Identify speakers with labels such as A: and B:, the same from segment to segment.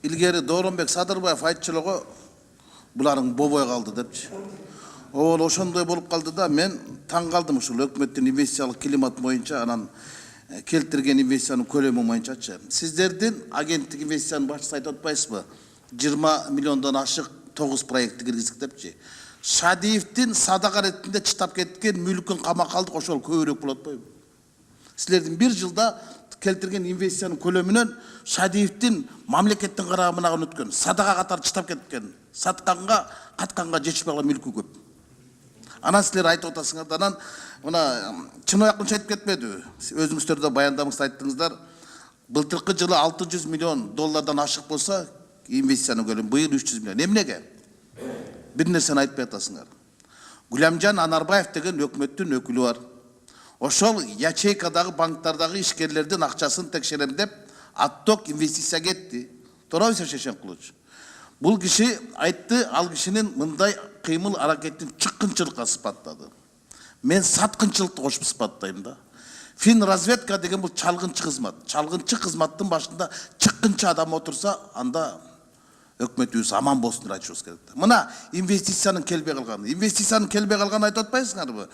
A: илгери Дооронбек Садырбаев айтчылыгы буларың бобой калды депчи. Ол ошондой болуп калды да, мен таң калдым ушул өкмөттүн инвестициялык климат боюнча, анан келтирген инвестициянын көлөмү боюнчачы. Сиздердин агенттик инвестициянын башчысы айтып атпайсызбы? 20 миллиондон ашык 9 проектти киргиздик депчи. Шадиевдин садака ретинде чытап кеткен мүлкүн камакка алдык, ошол көбүрөөк болот атпайбы? Силердин бир жылда келтирген инвестициянын көлөмүнөн Шадиевдин мамлекеттин карамына өткөн, садака катары чытап кеткен, сатканга, катканга жетишпей калган мүлкү көп. Анан силер айтып атасыңар, анан мына чынаяк айтып кетпеди. Өзүңүздөр да баяндамаңызда айттыңыздар. Былтыркы жылы 600 миллион доллардан ашык болса, инвестициянын көлөмү быйыл 300 миллион. Эмнеге? Бир нерсени айтпай атасыңар. Гүләмжан Анарбаев деген өкмөттүн өкүлү бар. Ошол ячейкадагы банктардагы ишкерлердин акчасын текшерем деп отток инвестиция кетти. Туурабы Шешенкулович? Бул киши айтты, ал кишинин мындай кыймыл аракетин чыккынчылыкка сыпаттады. Мен саткынчылыкты кошуп сыпаттайм да. Фин разведка деген бул чалгынчы кызмат. Чалгынчы кызматтын башында чыккынчы адам отурса, анда өкмөтүбүз аман болсун деп айтышыбыз керек. Мына инвестициянын келбей калганы. Инвестициянын келбей калганын айтып атпайсыңарбы?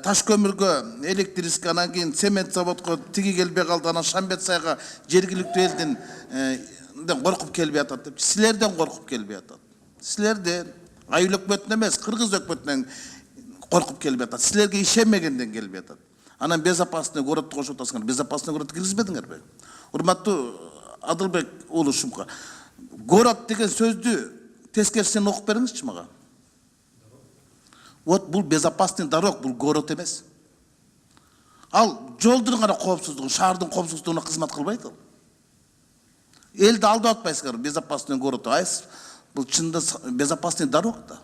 A: Таш көмүргө, электричка, анан кийин цемент заводко тиги келбей калды, анан Шамбетсайга жергиликтүү элдин коркуп келбей атат деп. Силерден коркуп келбей атат. Силерден, айыл өкмөтүнөн эмес, кыргыз өкмөтүнөн коркуп келбей атат. Силерге ишенмегенден келбей атат. Анан безопасный городду кошуп атасыңар. Безопасный городду киргизбедиңерби? Урматтуу Адылбек уулу Шумка, город деген сөздү тескерисинен окуп бериңизчи мага. Вот бул безопасный дорог, бул город эмес. Ал жолдун гана коопсуздугу, шаардын коопсуздугуна кызмат кылбайт ал. Элди алдап атпайсыңар, безопасный город. Айс, бул чынында безопасный дорог да.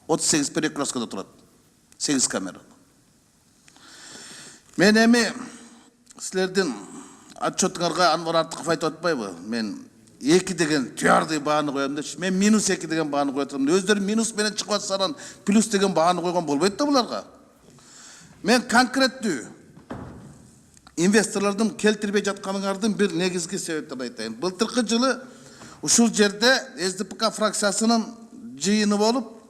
A: 38 перекресткада турат. 8 камера. Мен эми силердин отчетуңарга Анвар Артыков айтып атпайбы? Мен 2 деген түйярдый бааны коем дечи. Мен -2 деген бааны коюп атам. Өздөрү минус менен чыгып атса, анан плюс деген бааны койгон болбойт да буларга. Мен конкреттүү инвесторлордун келтирбей жатканыңардын бир негизги себептерин айтайын. Былтыркы жылы ушул жерде СДПК фракциясынын жыйыны болуп,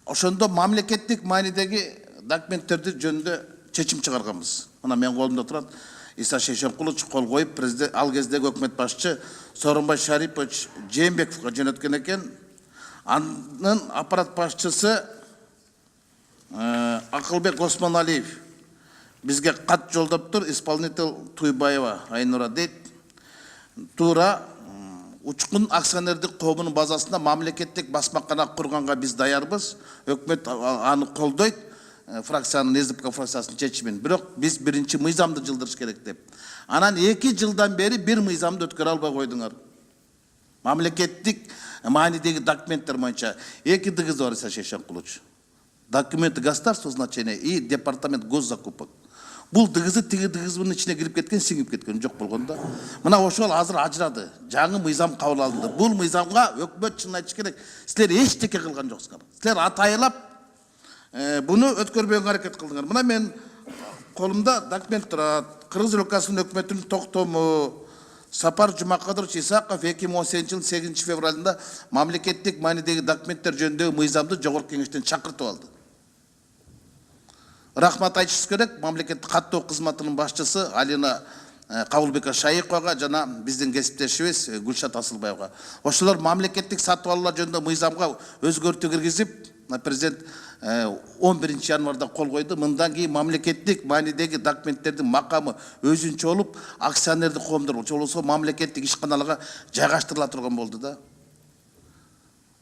A: ошондо мамлекеттик маанидеги документтерди жөнүндө чечим чыгарганбыз. Мына мен колумда турат. Иса Шешенкулович кол коюп, президент ал кездеги өкмөт башчы Сооронбай Шарипович Жээнбековго жөнөткөн экен. Анын аппарат башчысы Акылбек Осмоналиев бизге кат жолдоптур. Исполнитель Туйбаева Айнура дейт. Туура учкун акционердик коомунун базасында мамлекеттик басмакана курганга биз даярбыз. Өкмөт аны колдойт. Фракциянын СДПК фракциясынын чечимин. Бирок биз биринчи мыйзамды жылдырыш керек деп. Анан 2 жылдан бери бир мыйзамды өткөрө албай койдуңар. Мамлекеттик маанидеги документтер боюнча 2 дыгыз бар Иса Шешенкулович. Документы государственного значения и департамент госзакупок. Бул дыгызы тиги дыгызынын ичине кирип кеткен, сиңип кеткен жок болгондо. Мына ошол азыр ажырады. Жаңы мыйзам кабыл алынды. Бул мыйзамга өкмөт чын айтыш керек. Силер эчтеке кылган жоксуңар. Силер атайылап буну өткөрбөгөнгө аракет кылдыңар. Мына мен колумда документ турат. Кыргыз Республикасынын өкмөтүнүн токтому Сапар Жумакадырович Исаков 2018 жылдын 8 февралында мамлекеттик маанидеги документтер жөнүндөгү мыйзамды жогорку кеңештен чакыртып алды. Рахмат айтышыбыз керек мамлекеттик каттоо кызматынын башчысы Алина Кабылбека Шайыковага жана биздин кесиптешибиз Гүлшат Асылбаевга. Ошолор мамлекеттик сатып алуулар жөнүндө мыйзамга өзгөртүү киргизип, президент 11 январда кол койду. Мындан кийин мамлекеттик маанидеги документтердин макамы өзүнчө болуп, акционердик коомдор болсо мамлекеттик ишканаларга жайгаштырыла турган болду да.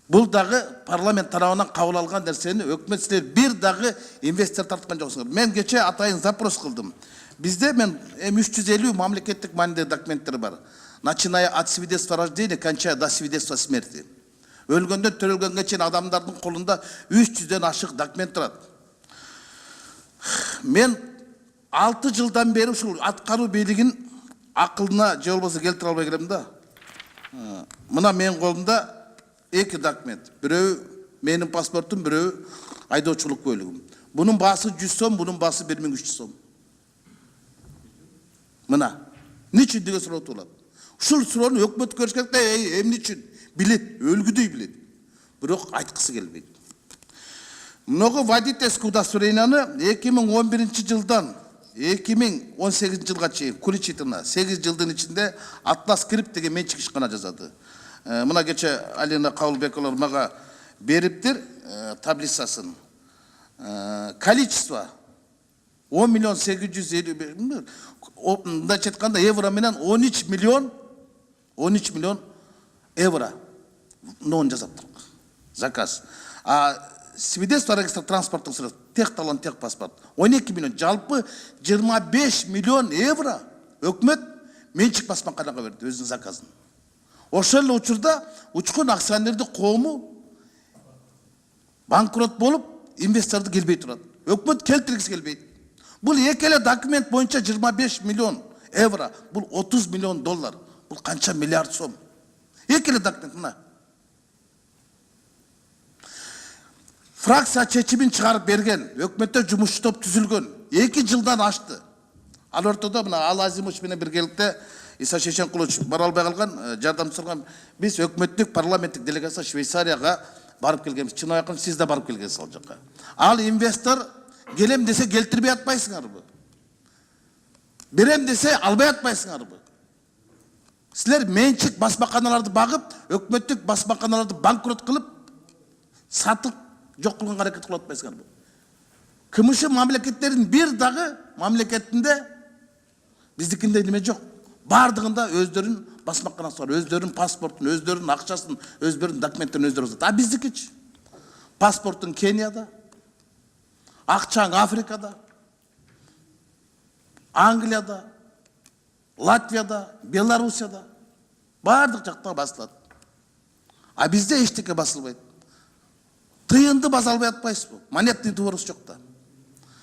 A: Бул дагы парламент тарабынан кабыл алган нерсени өкмөт силер бир дагы инвестор тарткан жоксуңар. Мен кече атайын запрос кылдым. Bizde men 350 мамлекеттик маанидеги документтер бар. Начиная от свидетельства рождения, кончая до свидетельства смерти. Өлгөндөн төрөлгөнгө чейин адамдардын колунда 300ден ашык документ турат. Мен 6 жылдан бери ушул аткаруу бийлигин акылына же болбосо келтире албай келем да. Мына менин колумда 2 документ. Бирөө менин паспортум, бирөө айдоочулук бөлүгүм. Bunun bası 100 сом, bunun bası 1300 сом. Мына. Niçin diye soruyorlar. Ушул суроону өкмөт көрүш керек да, эмне үчүн билет, өлгүдөй билет. Бирок айткысы келбейт. Много водительское удостоверенияны 2011 жылдан 2018 жылга чейин Куличитина 8 жылдын ичинде Атлас Крип деген менчик ишкана жасады. Мына кече Алина Кабылбекова мага бериптир таблицасын. Количество 10 миллион 850 мындай айтканда евро менен 13 миллион евро нон жасаптык заказ. Свидетельство о регистрации транспортных средств, техталон, техпаспорт. 12 миллион, жалпы 25 миллион евро өкмөт менчик басмаканага берди өзүнүн заказын. Ошол учурда учкун акционердик коому банкрот болуп, инвесторду келбей турат. Өкмөт келтиргиси келбейт. Бул эки эле документ боюнча 25 миллион евро, бул 30 миллион доллар, бул канча миллиард сом. Эки эле документ мына. Фракция чечимин чыгарып берген, өкмөттө жумуш топ түзүлгөн, 2 жылдан ашты. Ал ортодо мына Ал Азимович менен биргеликте Иса Шешенкулович бара албай калган, жардамчылар биз өкмөттүк парламенттик делегация Швейцарияга барып келгенбиз. Чын айкын сиз да барып келгенсиз ал жака. Ал инвестор келем десе келтирбей атпайсыңарбы? Берем десе албай атпайсыңарбы? Силер менчик басмаканаларды багып, өкмөттүк басмаканаларды банкрот кылып, сатып жок кылганга аракет кылып атпайсыңарбы? КМШ мамлекеттердин бир дагы мамлекетинде биздикинде неме жок. Бардыгында өздөрүнүн басмаканасы бар, өздөрүнүн паспортун, өздөрүнүн акчасын, өздөрүнүн документтерин өздөрү жазат. А биздикичи? Паспортун Кенияда, акчаң Африкада, Англияда, Латвияда, Белоруссияда, бардык жакта басылат. А бизде эчтеке басылбайт. Тыйынды баса албай атпайсызбы? Монетный дворыбыз жок да.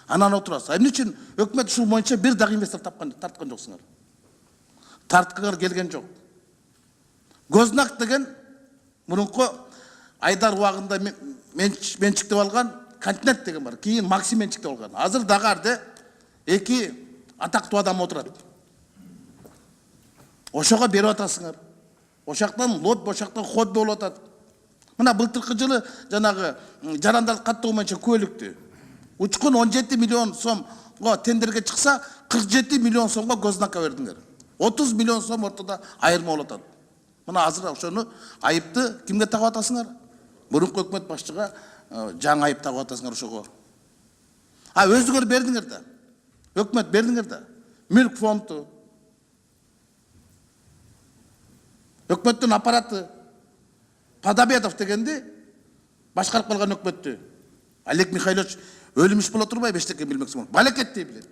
A: Анан отурасыз. Эмне үчүн өкмөт ушул боюнча бир дагы инвестор тарткан жоксуңар? Тартканга келген жок. Гознак деген мурунку Айдар убагында менчиктеп алган Континент деген бар. Кийин Максим менчиктеп алган. Азыр дагы арде эки атактуу адам отурат. Ошого берип атасыңар. Ошактан лот, ошактан ход болуп атат. Мына былтыркы жылы жанагы жарандарды каттоо боюнча көлүктү. Учкун 17 миллион сомго тендерге чыкса, 47 миллион сомго Гознакка бердиңер. 30 миллион сом ортодо айырма болуп атат. Мына азыр ошону айыпты кимге тагып атасыңар? Мурунку өкмөт башчыга жаңы айып тагып атасыңар ошого. Өзүңөр бердиңер да. Өкмөт бердиңер да. Мүлк фонду. Өкмөттүн аппараты Падабедов дегенди башкарып калган өкмөттү. Олег Михайлович өлүмүш боло турбайбы эчтеке билмексиң. Балекеттей билет.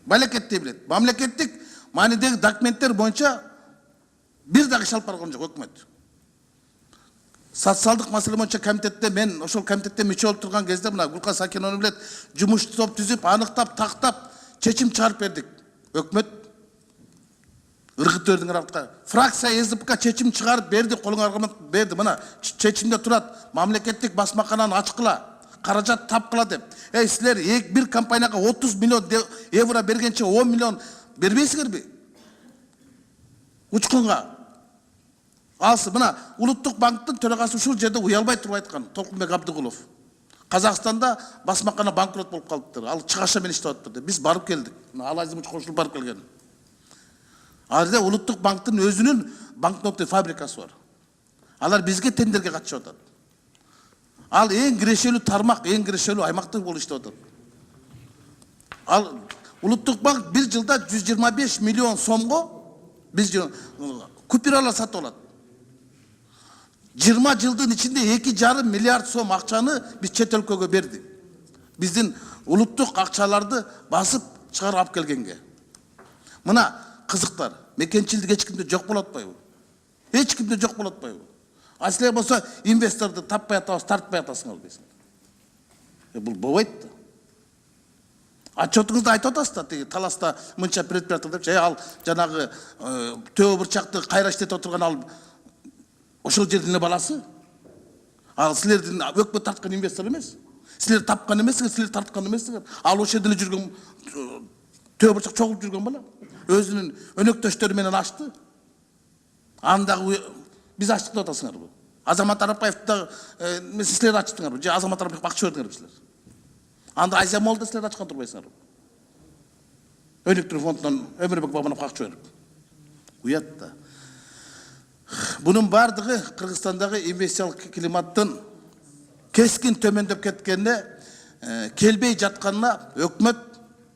A: Балекеттей билет. Мамлекеттик маанидеги документтер боюнча бир дагы иш алып барган жок өкмөт. Социалдык маселе боюнча комитетте мен ошол комитетте мүчө болуп турган кезде мына Гулкан Сакеновна билет, жумуш топ түзүп, аныктап, тактап, чечим чыгарып бердик. Өкмөт ыргыт өрдүңөр артка. Фракция СДПК чечим чыгарып берди, колуңарга берди. Мына чечимде турат, мамлекеттик басмакананы ачкыла, каражат тапкыла деп. Силер бир компанияга 30 миллион евро бергенче 10 миллион бербейсиңерби? Учкунга. Алсы, мына Улуттук банктын төрагасы ушул жерде уялбай туруп айткан, Толкунбек Абдыгулов. Казакстанда басмакана банкрот болуп калыптыр. Ал чыгаша менен иштеп атыптыр деп. Биз барып келдик. Ал Азимович кошулуп барып келген. Аларда Улуттук банктын өзүнүн банкноттуу фабрикасы бар. Алар бизге тендерге катышып атат. Ал эң кирешелүү тармак, эң кирешелүү аймакта болуп иштеп атат. Ал Улуттук банк бир жылда 125 миллион сомго биз купюралар сатып алат. 20 жылдын ичинде 2,5 миллиард сом акчаны биз чет өлкөгө бердик. Биздин улуттук акчаларды басып чыгарып алып келгенге. Мына кызыктар, мекенчилдик эч кимде жок болуп атпайбы? Эч кимде жок болуп атпайбы? Силер болсо инвесторду таппай атабыз, тартпай атасыңар дейсиң. Бул болбойт да. Отчетуңузду айтып атасыз да, тиги таласта мынча предприятие деп, ал жанагы төбө бурчакты кайра иштетип отурган ал ошол жердин эле баласы. Ал силердин өкмөт тарткан инвестор эмес. Силер тапкан эмессиңер, силер тарткан эмессиңер. Ал ошол жерде эле жүргөн төбө бурчак чогулуп жүргөн бала. өзүнүн өнөктөштөрү менен ачты. Андагы биз ачтык деп атасыңарбы? Азамат Арапбаевди силер ачтыңарбы? Же Азамат Арапбаев акча бердиңерби силер? Анда Азия Моллду силер ачкан турбайсыңарбы? Өнүктүрүү фондунан Өмүрбек Бабанов акча берип. Уят да. Bunun бардыгы Кыргызстандагы инвестициялык климаттын кескин төмөндөп кеткенине, келбей жатканына өкмөт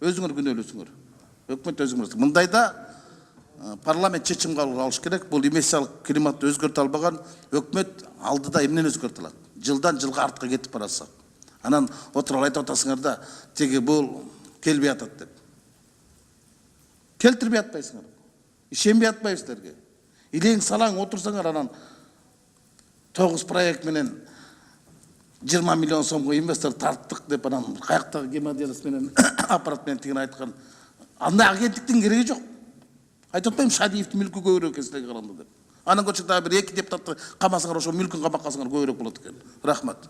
A: өзүңөр күнөөлүүсүңөр. Өкмөт өзүңөр. Мындайда парламент чечим кабыл алыш керек. Бул инвестициялык климатты өзгөртө албаган өкмөт алдыда эмнени өзгөртө алат? Жылдан жылга артка кетип баратсак. Анан отуруп айтып атасыңар да, теги бул келбей атат деп. Келтирбей атпайсыңар. Ишенбей атпайсыздарга. Илең салаң отурсаңар, анан 9 проект менен 20 миллион сомго инвестор тарттык деп, анан каяктагы гемодиализ менен аппарат менен тигин айткан. Анда агенттиктин кереги жок. Айтып атпайм, Шадиевдин мүлкү көбүрөөк экен силерге караганда деп. Анан көчөдө бир 2 депутатты камасаңар, ошо мүлкүн камап калсаңар көбүрөөк болот экен. Рахмат.